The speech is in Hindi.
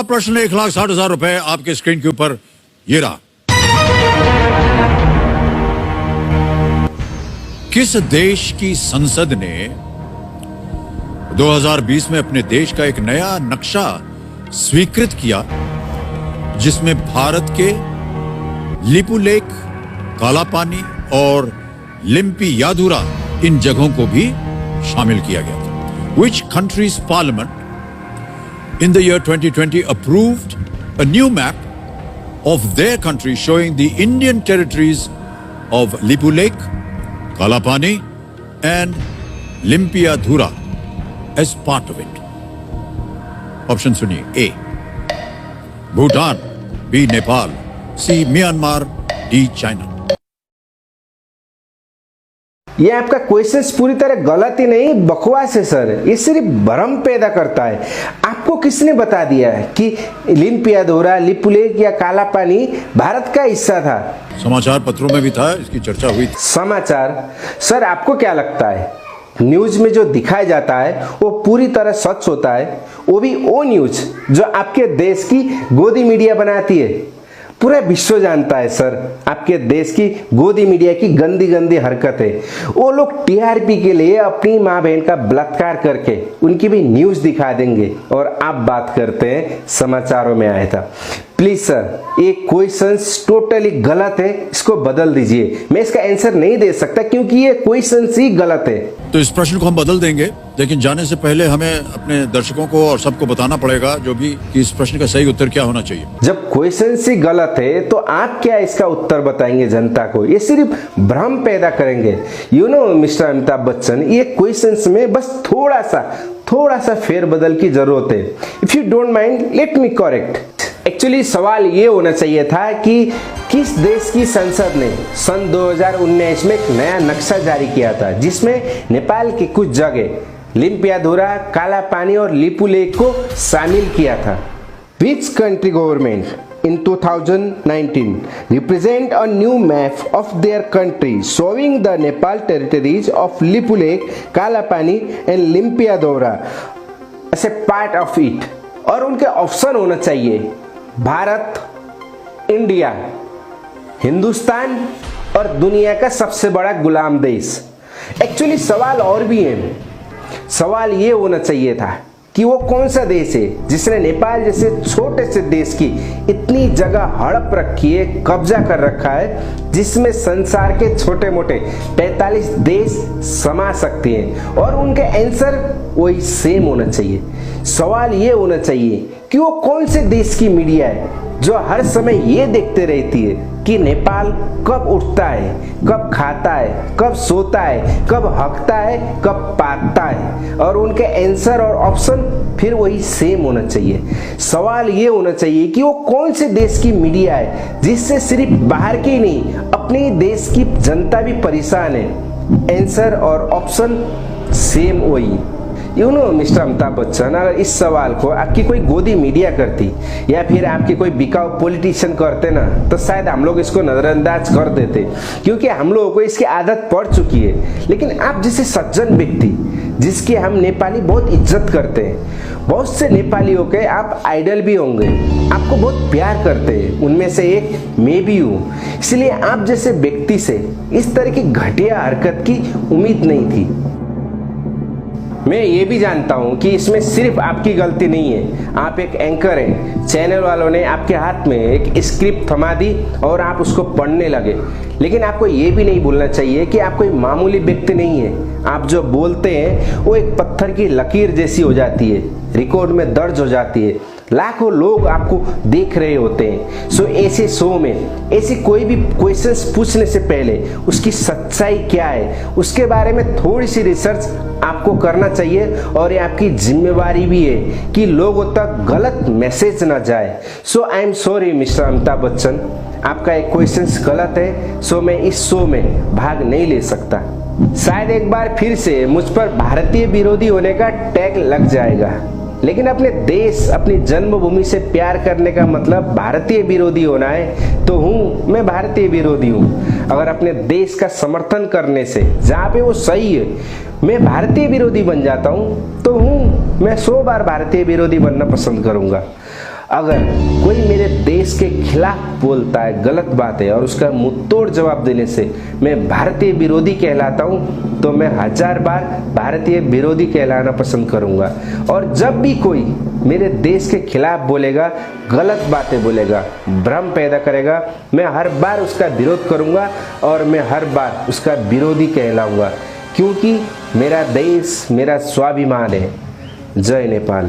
पहला प्रश्न 1,60,000 रुपए आपके स्क्रीन के ऊपर ये रहा। किस देश की संसद ने 2020 में अपने देश का एक नया नक्शा स्वीकृत किया जिसमें भारत के लिपुलेख, कालापानी और लिम्पियाधुरा इन जगहों को भी शामिल किया गया था? Which country's parliament in the year 2020 approved a new map of their country showing the Indian territories of Lipulekh, Kalapani and Limpiyadhura as part of it? Option सुनिए। A Bhutan, B Nepal, C Myanmar, D China. ये आपका क्वेश्चंस पूरी तरह गलत ही नहीं, बकवास है सर। ये सिर्फ भ्रम पैदा करता है। आपको किसने बता दिया है कि लिम्पियाधुरा, लिपुलेख या काला पानी भारत का हिस्सा था? समाचार पत्रों में भी था, इसकी चर्चा हुई थी। समाचार? सर आपको क्या लगता है न्यूज में जो दिखाया जाता है वो पूरी तरह सच होता है? वो भी वो न्यूज जो आपके देश की गोदी मीडिया बनाती है। पूरा विश्व जानता है सर आपके देश की गोदी मीडिया की गंदी गंदी हरकत है। वो लोग टीआरपी के लिए अपनी माँ बहन का बलात्कार करके उनकी भी न्यूज दिखा देंगे और आप बात करते हैं समाचारों में आया था। प्लीज सर ये क्वेश्चंस टोटली गलत है, इसको बदल दीजिए। मैं इसका आंसर नहीं दे सकता क्योंकि ये क्वेश्चंस ही गलत है। तो इस प्रश्न को हम बदल देंगे, लेकिन जाने से पहले हमें अपने दर्शकों को और सबको बताना पड़ेगा जो भी कि इस प्रश्न का सही उत्तर क्या होना चाहिए। जब क्वेश्चंस ही गलत है तो आप क्या इसका उत्तर बताएंगे जनता को? ये सिर्फ भ्रम पैदा करेंगे। You know mister Amitabh Bachchan, ये क्वेश्चंस में बस थोड़ा सा फेरबदल की जरूरत है। If you don't mind let me correct. Actually सवाल ये होना चाहिए था कि किस देश की संसद ने सन 2019 में एक नया नक्शा जारी किया था जिसमें नेपाल की कुछ जगह लिम्पियाधुरा, काला पानी और लिपुलेख को शामिल किया था। Which country government in 2019 represent a new map of their country showing the Nepal territories of Lipulekh, Kalapani and Limpiyadhura as a part of it? और उनके ऑप्शन होना चाहिए भारत, इंडिया, हिंदुस्तान और दुनिया का सबसे बड़ा गुलाम देश। एक्चुअली सवाल और भी है। सवाल ये होना चाहिए था कि वो कौन सा देश है जिसने नेपाल जैसे छोटे से देश की इतनी जगह हड़प रखी है, कब्जा कर रखा है, जिसमें संसार के छोटे मोटे 45 देश समा सकते हैं। और उनके आंसर वही सेम होना चाहिए। सवाल ये होना चाहिए कि वो कौन से देश की मीडिया है जो हर समय ये देखते रहती है कि नेपाल कब उठता है, कब खाता है, कब सोता है, कब हकता है, कब पाता है। और उनके आंसर और ऑप्शन फिर वही सेम होना चाहिए। सवाल ये होना चाहिए कि वो कौन से देश की मीडिया है जिससे सिर्फ बाहर की नहीं अपने देश की जनता भी परेशान है। आंसर और ऑप्शन सेम वही। You know mister Amitabh Bachchan, अगर इस सवाल को आपकी कोई गोदी मीडिया करती या फिर आपके कोई बिकाऊ पॉलिटिशियन करते ना तो शायद हम लोग इसको नजरअंदाज कर देते क्योंकि हम लोगों को इसकी आदत पड़ चुकी है। लेकिन आप जैसे सज्जन व्यक्ति जिसकी हम नेपाली बहुत इज्जत करते हैं, बहुत से नेपालियों के आप आइडल भी होंगे, आपको बहुत प्यार करते हैं, उनमें से एक मैं भी हूँ। इसलिए आप जैसे व्यक्ति से इस तरह की घटिया हरकत की उम्मीद नहीं थी। मैं ये भी जानता हूँ कि इसमें सिर्फ आपकी गलती नहीं है। आप एक एंकर हैं, चैनल वालों ने आपके हाथ में एक स्क्रिप्ट थमा दी और आप उसको पढ़ने लगे। लेकिन आपको ये भी नहीं भूलना चाहिए कि आप कोई मामूली व्यक्ति नहीं है। आप जो बोलते हैं वो एक पत्थर की लकीर जैसी हो जाती है, रिकॉर्ड में दर्ज हो जाती है, लाखों लोग आपको देख रहे होते हैं। सो ऐसे शो में ऐसी कोई भी क्वेश्चंस पूछने से पहले उसकी सच्चाई क्या है उसके बारे में थोड़ी सी रिसर्च आपको करना चाहिए। और ये आपकी जिम्मेवारी भी है कि लोगों तक गलत मैसेज ना जाए। So I am sorry mister Amitabh Bachchan, आपका एक क्वेश्चन गलत है। सो मैं इस शो में भाग नहीं ले सकता। शायद एक बार फिर से मुझ पर भारतीय विरोधी होने का टैग लग जाएगा, लेकिन अपने देश, अपनी जन्मभूमि से प्यार करने का मतलब भारतीय विरोधी होना है तो मैं भारतीय विरोधी हूँ। अगर अपने देश का समर्थन करने से जहाँ पे वो सही है मैं भारतीय विरोधी बन जाता हूँ तो मैं 100 बार भारतीय विरोधी बनना पसंद करूँगा। अगर कोई मेरे देश के खिलाफ बोलता है, गलत बात है, और उसका मुंहतोड़ जवाब देने से मैं भारतीय विरोधी कहलाता हूँ, तो मैं 1000 बार भारतीय विरोधी कहलाना पसंद करूँगा। और जब भी कोई मेरे देश के खिलाफ बोलेगा, गलत बातें बोलेगा, भ्रम पैदा करेगा, मैं हर बार उसका विरोध करूँगा और मैं हर बार उसका विरोधी कहलाऊँगा, क्योंकि मेरा देश मेरा स्वाभिमान है। जय नेपाल।